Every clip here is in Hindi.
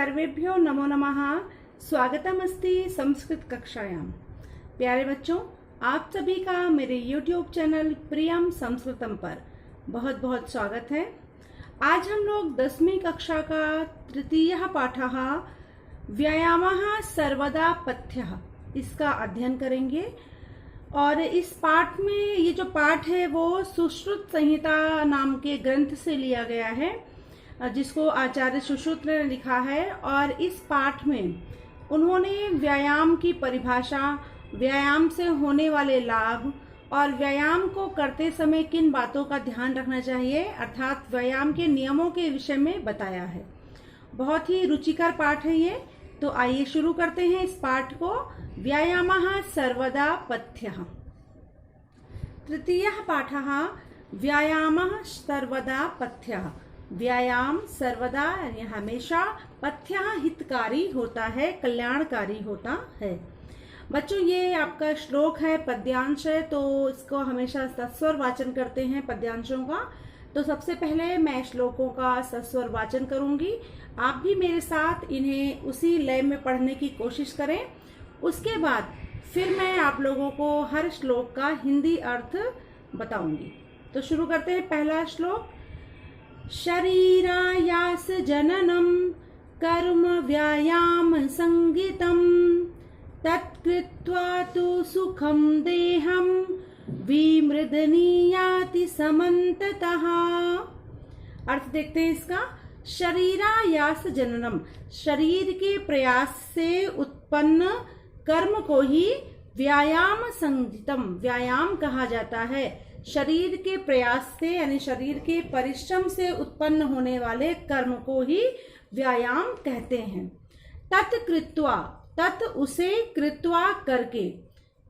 सर्वेभ्यो नमो नमः। स्वागतम अस्ति संस्कृत कक्षायां। प्यारे बच्चों, आप सभी का मेरे YouTube चैनल प्रियम संस्कृतम पर बहुत बहुत स्वागत है। आज हम लोग 10वीं कक्षा का तृतीयः पाठः व्यायामः सर्वदा पथ्यः इसका अध्ययन करेंगे। और इस पाठ में ये जो पाठ है वो सुश्रुत संहिता नाम के ग्रंथ से लिया गया है, जिसको आचार्य सुश्रुत ने लिखा है। और इस पाठ में उन्होंने व्यायाम की परिभाषा, व्यायाम से होने वाले लाभ और व्यायाम को करते समय किन बातों का ध्यान रखना चाहिए, अर्थात व्यायाम के नियमों के विषय में बताया है। बहुत ही रुचिकर पाठ है ये। तो आइए शुरू करते हैं इस पाठ को। व्यायामः सर्वदा पथ्यः। तृतीयः पाठः व्यायामः सर्वदा पथ्यः। व्यायाम सर्वदा यानी हमेशा, पथ्यः हितकारी होता है, कल्याणकारी होता है। बच्चों, ये आपका श्लोक है, पद्यांश है, तो इसको हमेशा सस्वर वाचन करते हैं पद्यांशों का। तो सबसे पहले मैं श्लोकों का सस्वर वाचन करूंगी। आप भी मेरे साथ इन्हें उसी लय में पढ़ने की कोशिश करें। उसके बाद फिर मैं आप लोगों को हर श्लोक का हिंदी अर्थ बताऊंगी। तो शुरू करते हैं। पहला श्लोक। शरीरायास जननम कर्म व्यायाम संगीतम तत्कृत्वा तु सुखम देहम विमृदनीयाति समन्ततः। अर्थ देखते हैं इसका। शरीरायास जननम, शरीर के प्रयास से उत्पन्न कर्म को ही व्यायाम संगीतम, व्यायाम कहा जाता है। शरीर के प्रयास से यानी शरीर के परिश्रम से उत्पन्न होने वाले कर्म को ही व्यायाम कहते हैं। तत्कृत्वा, तत् उसे, कृत्वा करके,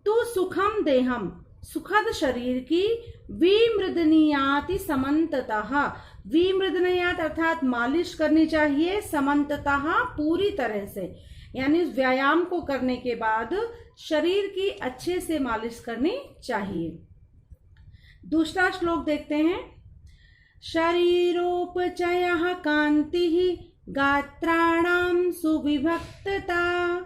तु सुखम देहम सुखद शरीर की, विमृदनीयाति समन्ततः, विमृदनीयात अर्थात मालिश करनी चाहिए, समन्ततः पूरी तरह से, यानी व्यायाम को करने के बाद शरीर की अच्छे से मालिश करनी चाहिए। दूसरा श्लोक देखते हैं। शरीरोपचयः कान्तिः गात्राणां सुविभक्तता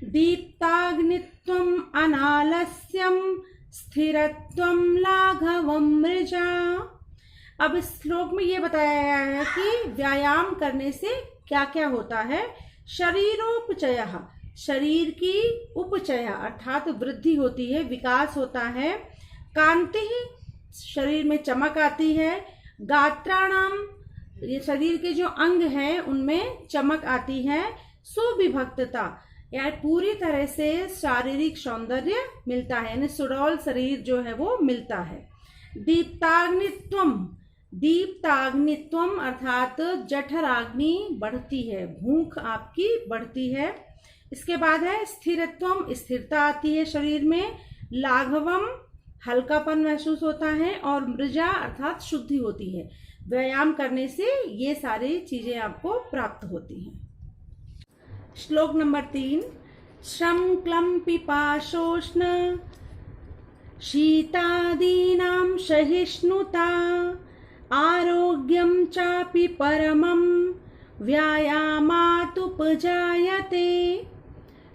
दीप्ताग्नित्वम् अनालस्यं स्थिरत्वं लाघवं मृजा। अब इस श्लोक में ये बताया गया है कि व्यायाम करने से क्या क्या होता है। शरीरोपचयः, शरीर की उपचय अर्थात वृद्धि होती है, विकास होता है। कांति, शरीर में चमक आती है। गात्राणाम, ये शरीर के जो अंग हैं उनमें चमक आती है। सुविभक्तता, यानी पूरी तरह से शारीरिक सौंदर्य मिलता है, यानी सुडौल शरीर जो है वो मिलता है। दीप्ताग्नित्वम, दीप्ताग्नित्वम अर्थात जठराग्नि बढ़ती है, भूख आपकी बढ़ती है। इसके बाद है स्थिरत्वम, स्थिरता आती है शरीर में। लाघवम, हल्कापन महसूस होता है। और मृजा अर्थात शुद्धि होती है। व्यायाम करने से ये सारी चीजें आपको प्राप्त होती हैं। श्लोक नंबर 3। श्रम क्लं पिपाशोष्ण शीतादीनां सहिष्णुता आरोग्यं चापि परमं व्यायामात् उपजायते।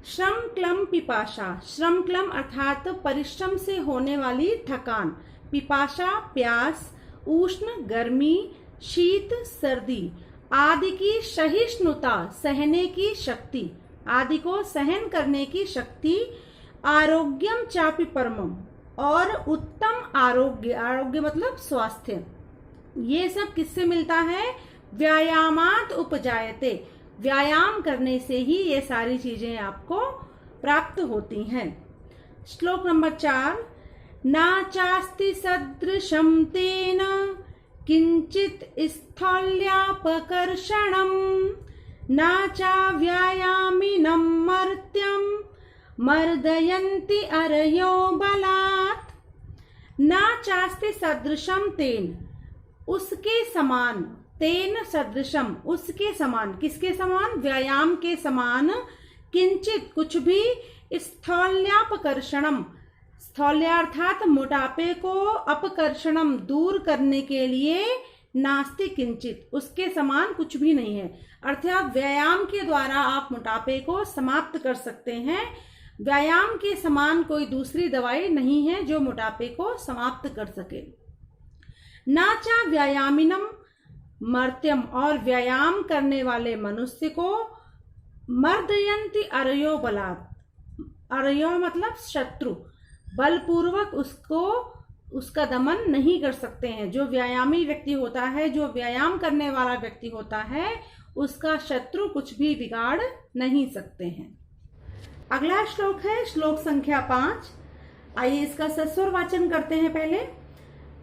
श्रम क्लं पिपाशा, श्रम क्लं अर्थात परिश्रम से होने वाली थकान, पिपाशा प्यास, उष्ण गर्मी, शीत सर्दी आदि की सहिष्णुता सहने की शक्ति, आदि को सहन करने की शक्ति। आरोग्यम चापि परमम, और उत्तम आरोग्य, आरोग्य मतलब स्वास्थ्य, ये सब किससे मिलता है। व्यायामात् उपजायते, व्यायाम करने से ही ये सारी चीजें आपको प्राप्त होती हैं। श्लोक नंबर 4। ना चास्ति सदृशं तेन किंचित स्थौल्यापकर्षणं ना चा व्यायामिनं मर्त्यं मर्दयन्ति अरयो बलात्। ना चास्ति सदृशं तेन, उसके समान, तेन सदृशम उसके समान, किसके समान, व्यायाम के समान। किंचित कुछ भी, स्थौल्यापकर्षणम, स्थौल्या अर्थात मोटापे को, अपकर्षणम दूर करने के लिए, नास्ति किंचित, उसके समान कुछ भी नहीं है। अर्थात व्यायाम के द्वारा आप मोटापे को समाप्त कर सकते हैं। व्यायाम के समान कोई दूसरी दवाई नहीं है जो मोटापे को समाप्त कर सके। नाचा व्यायामिनम मर्त्यम, और व्यायाम करने वाले मनुष्य को मर्दयंती अरयो बलात्, अरयो मतलब शत्रु, बलपूर्वक उसका दमन नहीं कर सकते हैं। जो व्यायामी व्यक्ति होता है, जो व्यायाम करने वाला व्यक्ति होता है, उसका शत्रु कुछ भी बिगाड़ नहीं सकते हैं। अगला श्लोक है श्लोक संख्या 5। आइए इसका सस्वर वाचन करते हैं पहले।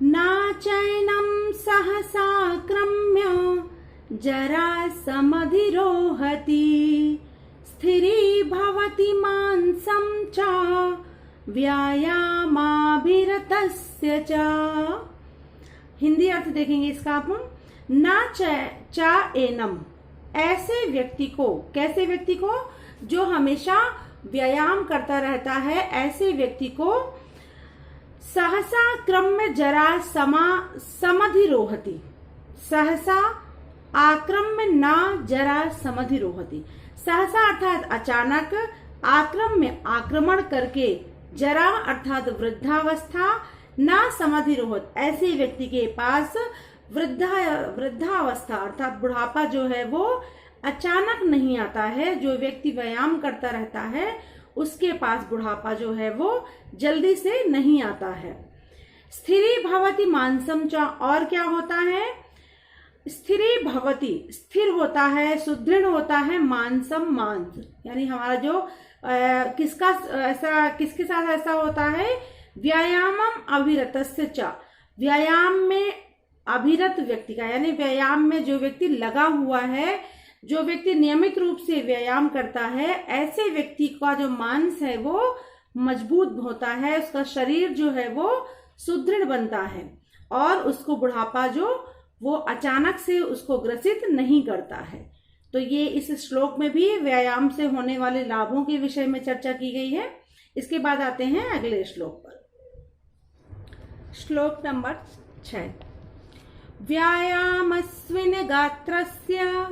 नाचैनं सहसाक्रम्य जरा समधिरोहति स्थिरी भवति मांसं च व्यायामाभिरतस्य च। हिंदी अर्थ देखेंगे इसका आप। ना चा एनम, ऐसे व्यक्ति को, कैसे व्यक्ति को? जो हमेशा व्यायाम करता रहता है, ऐसे व्यक्ति को सहसा क्रम्य जरा समधिरोहति, सहसा आक्रम्य ना जरा समधिरोहति। सहसा अर्थात अचानक, आक्रम्य आक्रमण करके, जरा अर्थात वृद्धावस्था, ना समधिरोहत ऐसे व्यक्ति के पास वृद्धावस्था अर्थात बुढ़ापा जो है वो अचानक नहीं आता है। जो व्यक्ति व्यायाम करता रहता है उसके पास बुढ़ापा जो है वो जल्दी से नहीं आता है। स्थिरी भवति मांसम च, और क्या होता है? स्थिरी भवति, स्थिर होता है, सुदृढ़ होता है, मांसम मांस, यानी हमारा जो किसके साथ ऐसा होता है? व्यायामम अभिरतस्य च, व्यायाम में अभिरत व्यक्ति का, यानी व्यायाम में जो व्यक्ति लगा हुआ है, जो व्यक्ति नियमित रूप से व्यायाम करता है, ऐसे व्यक्ति का जो मांस है वो मजबूत होता है, उसका शरीर जो है वो सुदृढ़ बनता है और उसको बुढ़ापा जो वो अचानक से उसको ग्रसित नहीं करता है। तो ये इस श्लोक में भी व्यायाम से होने वाले लाभों के विषय में चर्चा की गई है। इसके बाद आते हैं अगले श्लोक पर। श्लोक नंबर 6। व्यायामस्विन गात्रस्य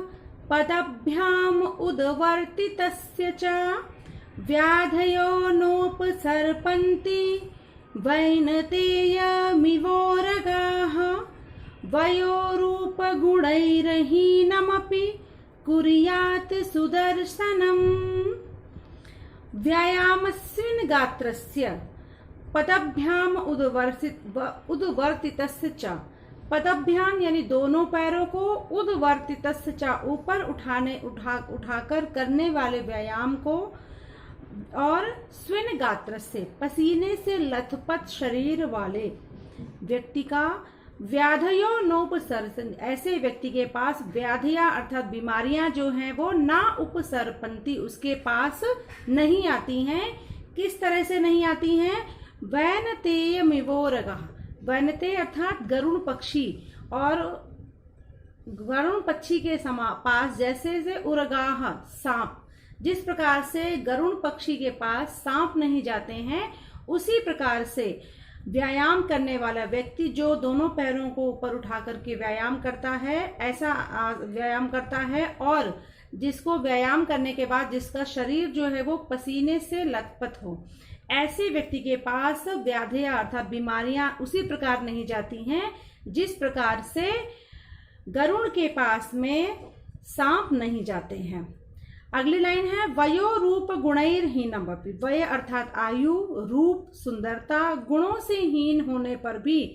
पदभ्याम उद्वर्तितस्य च व्याधयो नोपसर्पन्ति वैनतेयमिवोरगाः वयोरूपगुणैर्हीनमपि कुर्यात् सुदर्शनम्। व्यायामस्मिन् गात्रस्य पदभ्याम उद्वर्तितस्य च, पदभ्याम यानी दोनों पैरों को, उद्वर्तितस्य च ऊपर उठाकर करने वाले व्यायाम को, और स्विन गात्र से पसीने से लथपथ शरीर वाले व्यक्ति का, व्याधयो नोपसर्पन्ति, ऐसे व्यक्ति के पास व्याधियां अर्थात बीमारियां जो हैं वो ना उपसर्पन्ति, उसके पास नहीं आती हैं। किस तरह से नहीं आती हैं? वैनतेयमिवोरगाः, वैनते अर्थात गरुड़ पक्षी, और गरुड़ पक्षी के पास जैसे से उरगाह सांप, जिस प्रकार से गरुड़ पक्षी के पास सांप नहीं जाते हैं, उसी प्रकार से व्यायाम करने वाला व्यक्ति जो दोनों पैरों को ऊपर उठा करके व्यायाम करता है, ऐसा व्यायाम करता है, और जिसको व्यायाम करने के बाद जिसका शरीर जो है वो पसीने से लथपथ हो, ऐसे व्यक्ति के पास व्याधियां अर्थात बीमारियां उसी प्रकार नहीं जाती हैं जिस प्रकार से गरुड़ के पास में सांप नहीं जाते हैं। अगली लाइन है वयो रूप गुणैर्हीनमपि, वय अर्थात आयु, रूप सुंदरता, गुणों से हीन होने पर भी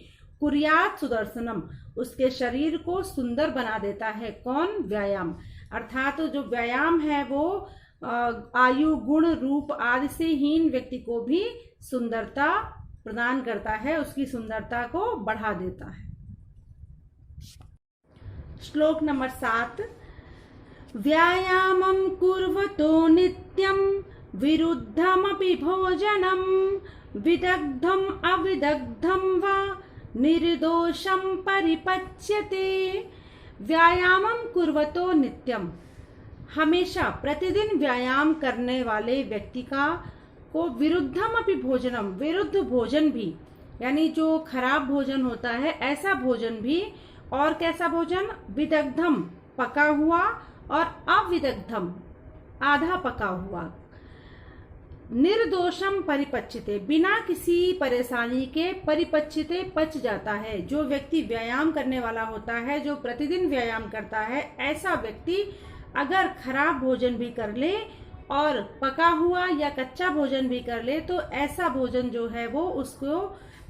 कुर्यात् सुदर्शनम, उसके शरीर को सुंदर बना देता है। कौन? व्यायाम। अर्थात जो व्यायाम है वो आयु, गुण, रूप आदि से हीन व्यक्ति को भी सुंदरता प्रदान करता है, उसकी सुंदरता को बढ़ा देता है। श्लोक नंबर 7। व्यायामं कुर्वतो नित्यं विरुद्धमपि भोजनं विदग्धम् अविदग्धं वा निर्दोषं परिपच्यते। व्यायामं कुर्वतो नित्यम, हमेशा प्रतिदिन व्यायाम करने वाले व्यक्ति को विरुद्धमपि भोजनम, विरुद्ध भोजन भी, यानी जो खराब भोजन होता है ऐसा भोजन भी और कैसा भोजन? विदग्धम पका हुआ और अविदग्धम आधा पका हुआ। निर्दोषम परिपच्यते बिना किसी परेशानी के परिपच्यते पच जाता है। जो व्यक्ति व्यायाम करने वाला होता है, जो प्रतिदिन व्यायाम करता है, ऐसा व्यक्ति अगर खराब भोजन भी कर ले और पका हुआ या कच्चा भोजन भी कर ले तो ऐसा भोजन जो है वो उसको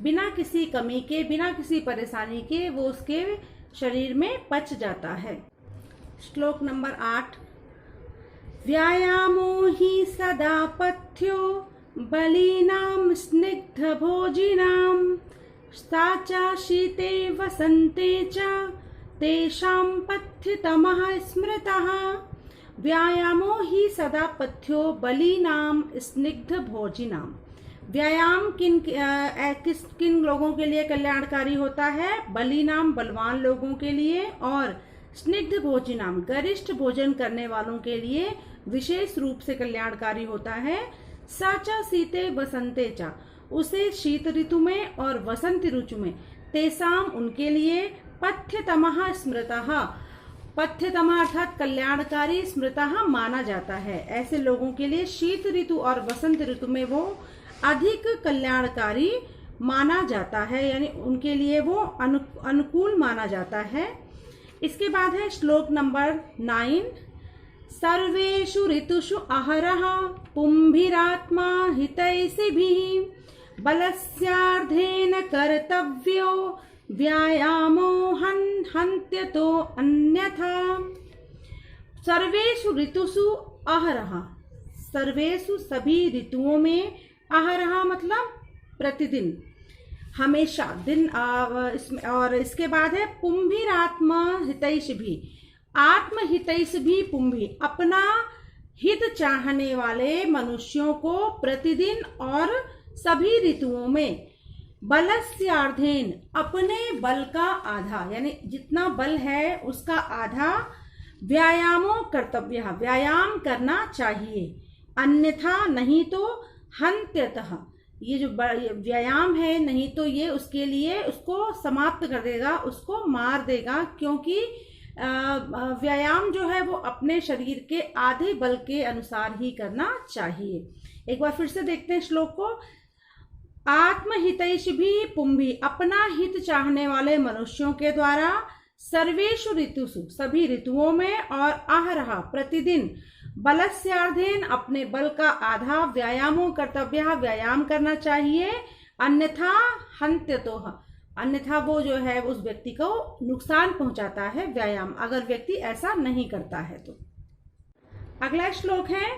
बिना किसी कमी के, बिना किसी परेशानी के वो उसके शरीर में पच जाता है। श्लोक नंबर 8। व्यायामो हि सदा पथ्यो बलीनां स्निग्ध भोजिनां साचा शीते वसन्ते च तेषां पथ्यतमः स्मृतः। व्यायामो हि सदा पथ्यो बलीनां स्निग्ध भोजिनां। व्यायाम किन लोगों के लिए कल्याणकारी होता है? बलीनाम बलवान लोगों के लिए, और स्निग्ध भोजिनाम गरिष्ठ भोजन करने वालों के लिए विशेष रूप से कल्याणकारी होता है। साचा शीते बसंते चा उसे शीत ऋतु में और वसंत ऋतु में तेसाम उनके लिए पथ्यतमः स्मृतः पथ्यतमः अर्थात कल्याणकारी स्मृतः माना जाता है। ऐसे लोगों के लिए शीत ऋतु और वसंत ऋतु में वो अधिक कल्याणकारी माना जाता है, यानी उनके लिए वो अनुकूल माना जाता है। इसके बाद है श्लोक नंबर 9। सर्वेषु ऋतुषु अहरः पुंभिरात्मा हितैषिभिः बलस्यार्धेन कर्तव्यो व्यायामो हन्त्यतो अन्यथा। सर्वेषु ऋतुषु अहरः, सर्वेषु सभी ऋतुओं में, अहरः मतलब प्रतिदिन, हमेशा दिन, और इसके बाद है पुंभिरात्मा हितैष भी, आत्म हितैष भी पुंभी अपना हित चाहने वाले मनुष्यों को प्रतिदिन और सभी ऋतुओं में बलस्यार्धेन अपने बल का आधा, यानी जितना बल है उसका आधा, व्यायामो कर्तव्य व्यायाम करना चाहिए, अन्यथा नहीं तो हन्त्यतः ये जो व्यायाम है नहीं तो ये उसके लिए उसको समाप्त कर देगा, उसको मार देगा, क्योंकि व्यायाम जो है वो अपने शरीर के आधे बल के अनुसार ही करना चाहिए। एक बार फिर से देखते हैं श्लोक को। आत्महितैष भी पुंभी अपना हित चाहने वाले मनुष्यों के द्वारा सर्वेषु ऋतुषु सभी ऋतुओं में और अहरः प्रतिदिन बलस्यार्धेन अपने बल का आधा व्यायामो कर्तव्य व्यायाम करना चाहिए, अन्यथा हन्त्यतोः अन्यथा वो जो है उस व्यक्ति को नुकसान पहुंचाता है व्यायाम, अगर व्यक्ति ऐसा नहीं करता है तो। अगला श्लोक है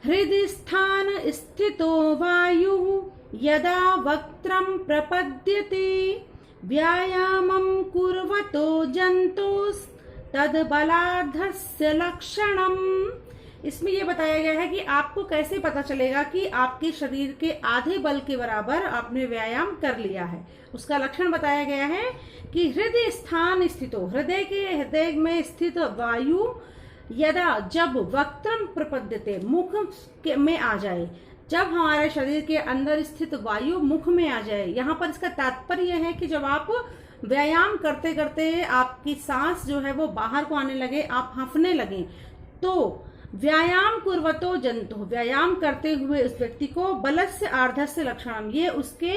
हृदि स्थान स्थितो वायु यदा वक्त्रं प्रपद्यते व्यायामं कुर्वतो जन्तुस् तद बलार्धस्य लक्षणम। इसमें यह बताया गया है कि आपको कैसे पता चलेगा कि आपके शरीर के आधे बल के बराबर आपने व्यायाम कर लिया है। उसका लक्षण बताया गया है कि हृदय स्थान स्थितो हृदय में स्थित वायु यदा जब वक्त्रम प्रपद्यते मुख में आ जाए, जब हमारे शरीर के अंदर स्थित वायु मुख में आ जाए। यहाँ पर इसका तात्पर्य है कि जब आप व्यायाम करते करते आपकी सांस जो है वो बाहर को आने लगे, आप हांफने लगे, तो व्यायाम कुर्वतो जंतु व्यायाम करते हुए उस व्यक्ति को बलस्य आर्धस्य लक्षणम ये उसके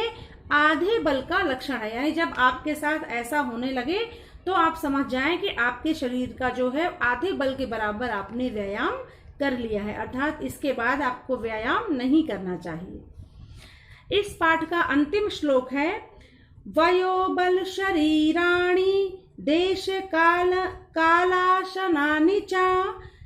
आधे बल का लक्षण है। यानी जब आपके साथ ऐसा होने लगे तो आप समझ जाएं कि आपके शरीर का जो है आधे बल के बराबर आपने व्यायाम कर लिया है, अर्थात इसके बाद आपको व्यायाम नहीं करना चाहिए। इस पाठ का अंतिम श्लोक है वयोबल शरीराणि देश काल कालाशनानि च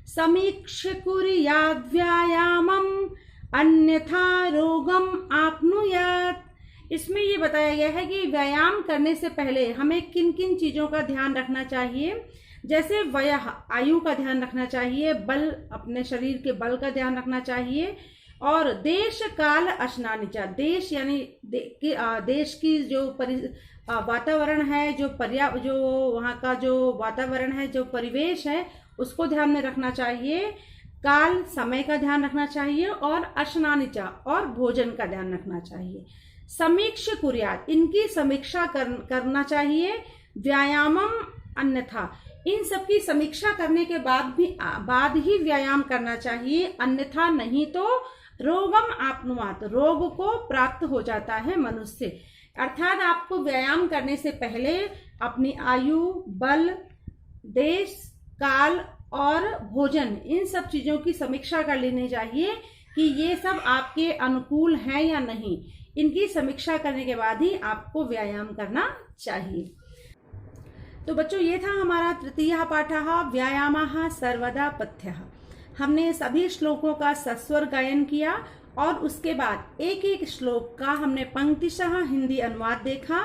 समीक्ष्य कुर्याद् व्यायामम् अन्यथा रोगम आपनुयात्। इसमें ये बताया गया है कि व्यायाम करने से पहले हमें किन किन चीजों का ध्यान रखना चाहिए। जैसे वयः आयु का ध्यान रखना चाहिए, बल अपने शरीर के बल का ध्यान रखना चाहिए, और देश काल अशनानिचा देश यानी देश की जो वातावरण है, जो वहाँ का जो वातावरण है, जो परिवेश है उसको ध्यान में रखना चाहिए, काल समय का ध्यान रखना चाहिए, और अशनानिचा और भोजन का ध्यान रखना चाहिए। समीक्ष कुर्यात इनकी समीक्षा करना चाहिए। व्यायामम अन्यथा। इन सब की समीक्षा करने के बाद ही व्यायाम करना चाहिए, अन्यथा नहीं तो रोगम आपनुमात, रोग को प्राप्त हो जाता है मनुष्य। अर्थात आपको व्यायाम करने से पहले अपनी आयु, बल, देश, काल और भोजन, इन सब चीजों की समीक्षा कर लेनी चाहिए कि ये सब आपके अनुकूल हैं या नहीं। इनकी समीक्षा करने के बाद ही आपको व्यायाम करना चाहिए। तो बच्चों, ये था हमारा तृतीयः पाठः व्यायामः सर्वदा पथ्यः। हमने सभी श्लोकों का सस्वर गायन किया और उसके बाद एक एक श्लोक का हमने पंक्तिशः हिंदी अनुवाद देखा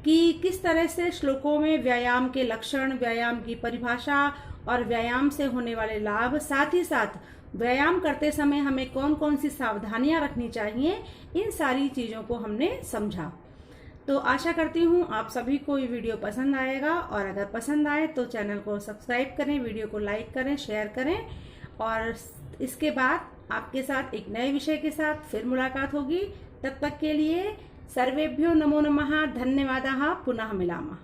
कि किस तरह से श्लोकों में व्यायाम के लक्षण, व्यायाम की परिभाषा और व्यायाम से होने वाले लाभ, साथ ही साथ व्यायाम करते समय हमें कौन कौन सी सावधानियां रखनी चाहिए, इन सारी चीजों को हमने समझा। तो आशा करती हूँ आप सभी को ये वीडियो पसंद आएगा, और अगर पसंद आए तो चैनल को सब्सक्राइब करें, वीडियो को लाइक करें, शेयर करें, और इसके बाद आपके साथ एक नए विषय के साथ फिर मुलाकात होगी। तब तक के लिए सर्वेभ्यो नमो नमः, धन्यवादः, पुनः मिलामः।